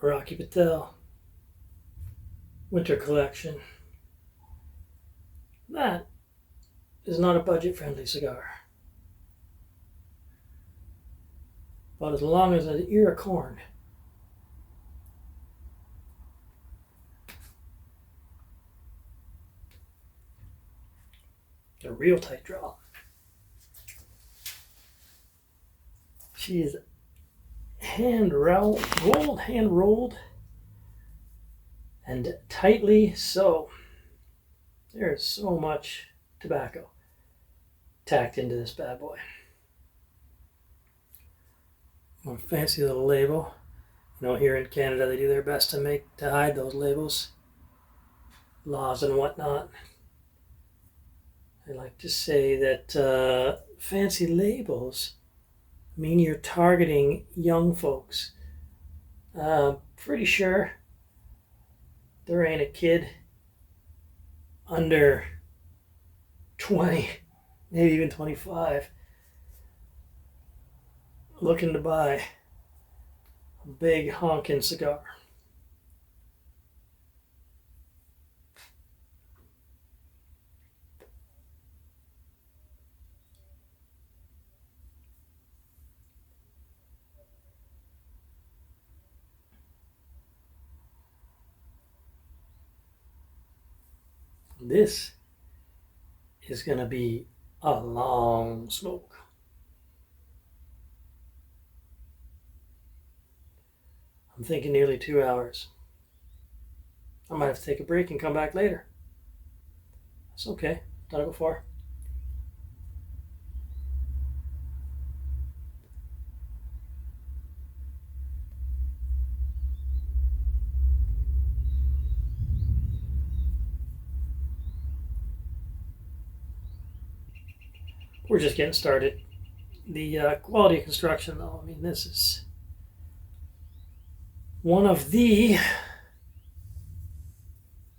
Rocky Patel Winter Collection. That is not a budget-friendly cigar. About as long as an ear of corn. A real tight draw. She is hand rolled, and tightly so. There is so much tobacco tacked into this bad boy. A fancy little label. You know, here in Canada they do their best to hide those labels, laws and whatnot. I like to say that fancy labels mean you're targeting young folks. Pretty sure there ain't a kid under 20, maybe even 25, looking to buy a big honkin' cigar. This is going to be a long smoke. I'm thinking nearly 2 hours. I might have to take a break and come back later. That's okay. Done it before. We're just getting started. The quality of construction, though, I mean, this is one of the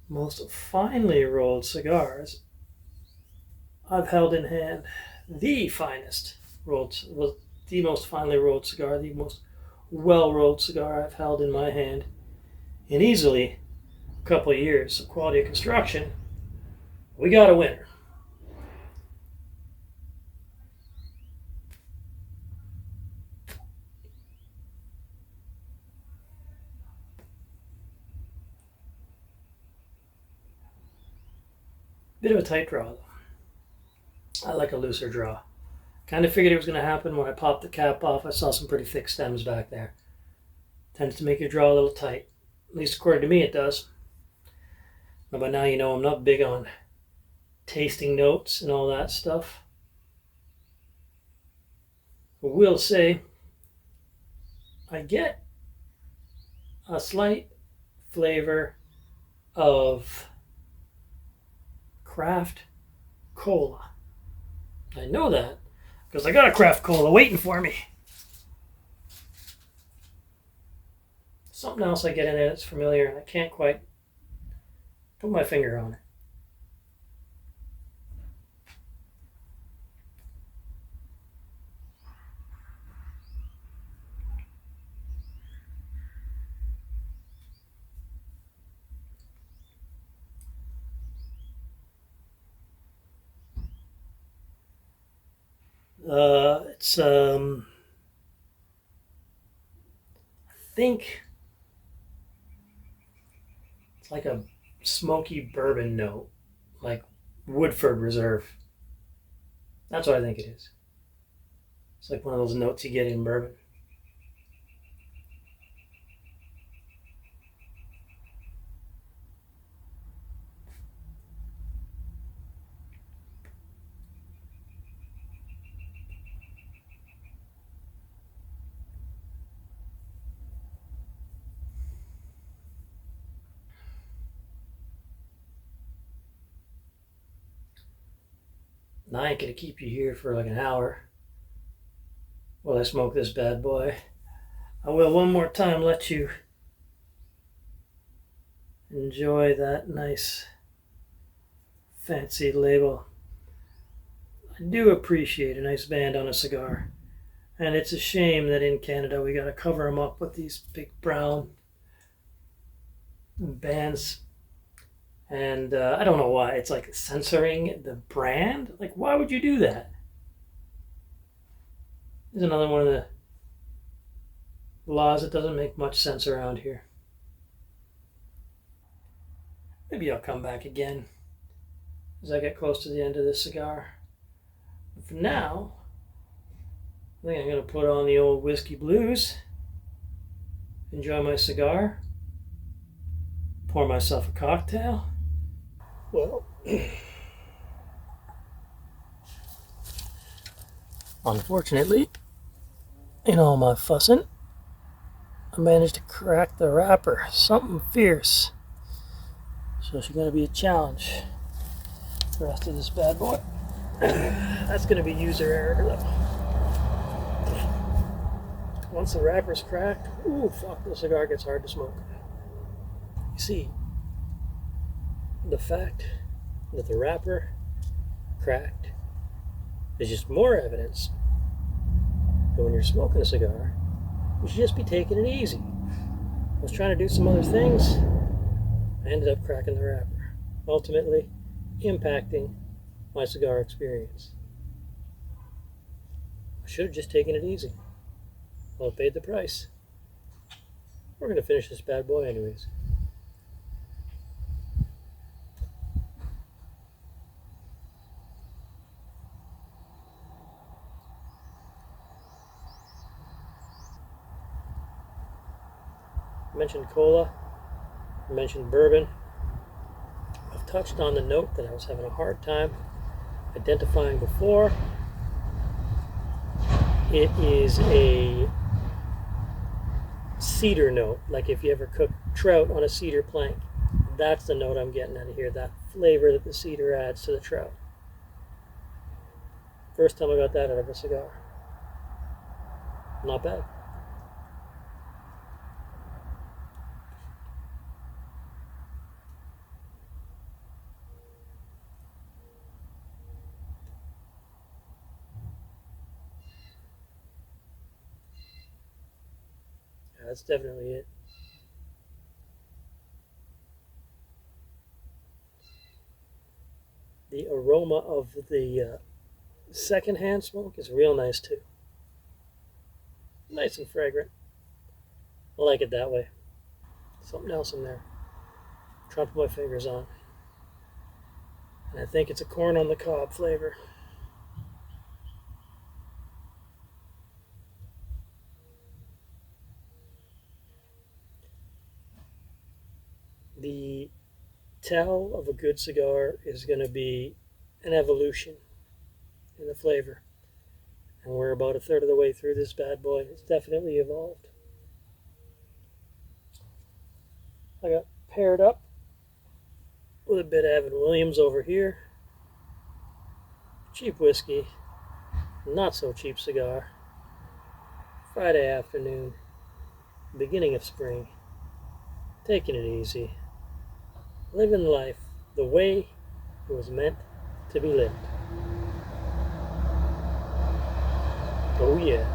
most finely rolled cigars I've held in hand. The finest rolled, was the most finely rolled cigar, the most well-rolled cigar I've held in my hand in easily a couple of years of quality of construction. We got a winner. Bit of a tight draw, though. I like a looser draw. Kind of figured it was going to happen when I popped the cap off. I saw some pretty thick stems back there. Tends to make your draw a little tight. At least according to me it does. But by now you know I'm not big on tasting notes and all that stuff. I will say I get a slight flavor of craft cola. I know that because I got a craft cola waiting for me. Something else I get in there that's familiar and I can't quite put my finger on it. It's I think it's like a smoky bourbon note, like Woodford Reserve. That's what I think it is. It's like one of those notes you get in bourbon. And I ain't gonna keep you here for like an hour while I smoke this bad boy. I will one more time let you enjoy that nice fancy label. I do appreciate a nice band on a cigar. And it's a shame that in Canada we gotta cover them up with these big brown bans, and I don't know why. It's like censoring the brand. Like, why would you do that? There's another one of the laws that doesn't make much sense around here. Maybe I'll come back again as I get close to the end of this cigar. But for now, I think I'm going to put on the old Whiskey Blues, enjoy my cigar, pour myself a cocktail. Well, unfortunately, in all my fussing, I managed to crack the wrapper. Something fierce. So it's going to be a challenge. The rest of this bad boy. That's going to be user error though. Once the wrapper's cracked, ooh, fuck, the cigar gets hard to smoke. You see, the fact that the wrapper cracked is just more evidence that when you're smoking a cigar, you should just be taking it easy. I was trying to do some other things. I ended up cracking the wrapper, ultimately impacting my cigar experience. I should have just taken it easy. Well, I paid the price. We're going to finish this bad boy anyways. I mentioned cola. I mentioned bourbon. I've touched on the note that I was having a hard time identifying before. It is a cedar note, like if you ever cook trout on a cedar plank. That's the note I'm getting out of here, that flavor that the cedar adds to the trout. First time I got that out of a cigar. Not bad. Yeah, that's definitely it. The aroma of the secondhand smoke is real nice too. Nice and fragrant. I like it that way. Something else in there. I'm trying to put my fingers on. And I think it's a corn on the cob flavor. The tell of a good cigar is going to be an evolution in the flavor. And we're about a third of the way through this bad boy. It's definitely evolved. I got paired up with a bit of Evan Williams over here. Cheap whiskey. Not so cheap cigar. Friday afternoon. Beginning of spring. Taking it easy. Living life the way it was meant to be lived. Oh yeah.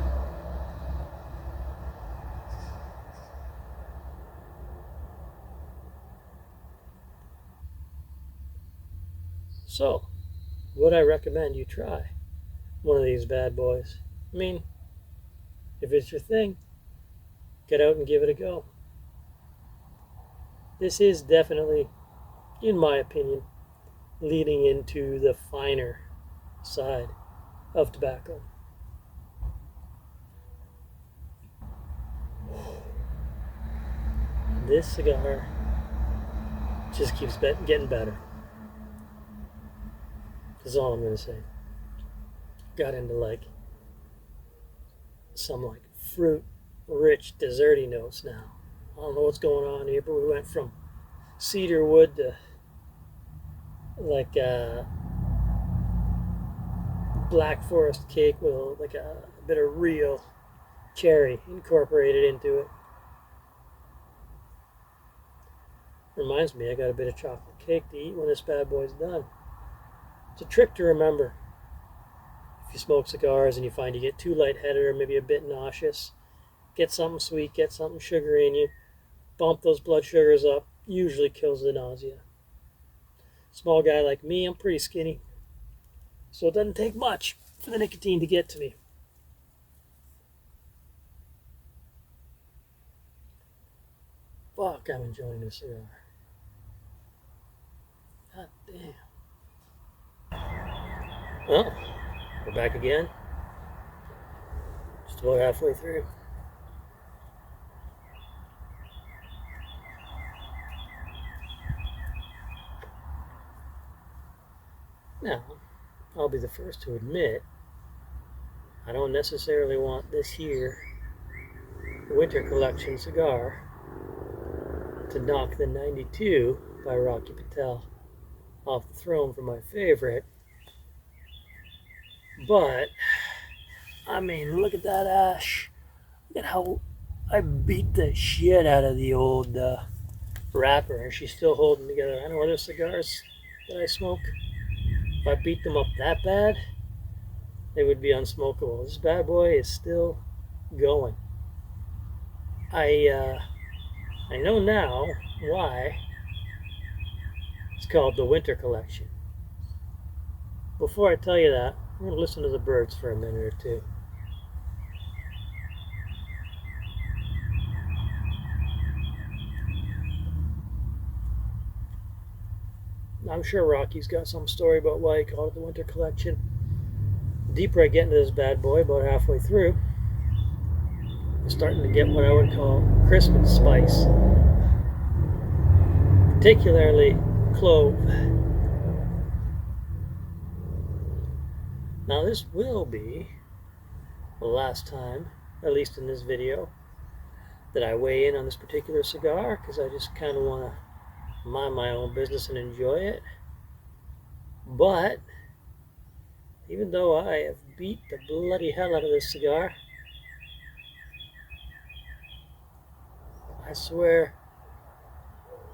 So, would I recommend you try one of these bad boys? I mean, if it's your thing, get out and give it a go. This is definitely, in my opinion, leading into the finer side of tobacco. This cigar just keeps getting better. That's all I'm going to say. Got into some fruit rich desserty notes now. I don't know what's going on here, but we went from cedar wood to black forest cake with a bit of real cherry incorporated into it. Reminds me, I got a bit of chocolate cake to eat when this bad boy's done. It's a trick to remember. If you smoke cigars and you find you get too lightheaded or maybe a bit nauseous, get something sweet, get something sugary in you, bump those blood sugars up, usually kills the nausea. Small guy like me, I'm pretty skinny, so it doesn't take much for the nicotine to get to me. Fuck, I'm enjoying this cigar. God damn. Well, we're back again. Just about halfway through. Now, I'll be the first to admit I don't necessarily want this here Winter Collection cigar to knock the 92 by Rocky Patel off the throne for my favorite. But, I mean, look at that ash. Look at how I beat the shit out of the old wrapper, and she's still holding together. I know other cigars that I smoke, if I beat them up that bad, they would be unsmokable. This bad boy is still going. I know now why it's called the Winter Collection. Before I tell you that, I'm going to listen to the birds for a minute or two. I'm sure Rocky's got some story about why he called it the Winter Collection. The deeper I get into this bad boy, about halfway through, I'm starting to get what I would call Christmas spice. Particularly clove. Now this will be the last time, at least in this video, that I weigh in on this particular cigar, because I just kind of want to mind my own business and enjoy it. But even though I have beat the bloody hell out of this cigar, I swear,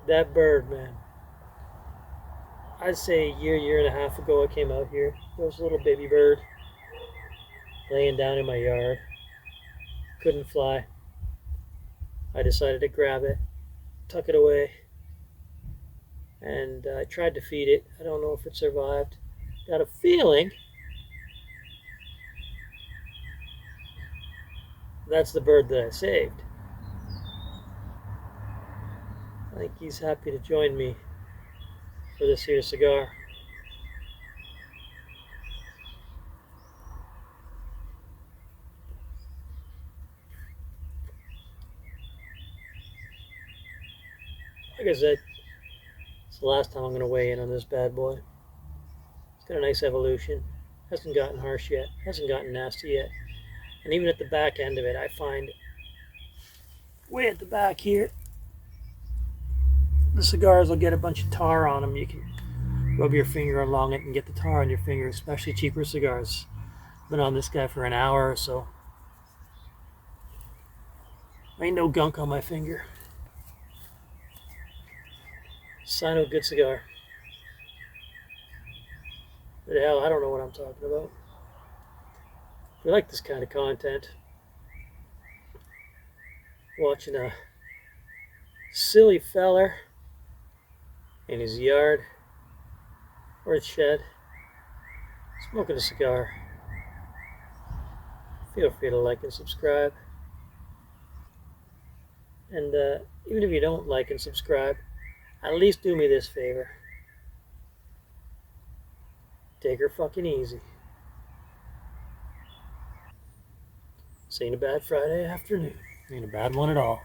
that bird, man. I'd say a year and a half ago I came out here. There was a little baby bird laying down in my yard. Couldn't fly. I decided to grab it, tuck it away, and I tried to feed it. I don't know if it survived. Got a feeling that's the bird that I saved. I think he's happy to join me for this here cigar. Like I said, it's the last time I'm going to weigh in on this bad boy. It's got a nice evolution. Hasn't gotten harsh yet. Hasn't gotten nasty yet. And even at the back end of it, I find way at the back here, the cigars will get a bunch of tar on them. You can rub your finger along it and get the tar on your finger, especially cheaper cigars. Been on this guy for an hour or so. Ain't no gunk on my finger. Sign of a good cigar. But hell, I don't know what I'm talking about. If you like this kind of content, watching a silly feller in his yard or his shed smoking a cigar, feel free to like and subscribe. And even if you don't like and subscribe, at least do me this favor. Take her fucking easy. This ain't a bad Friday afternoon. Ain't a bad one at all.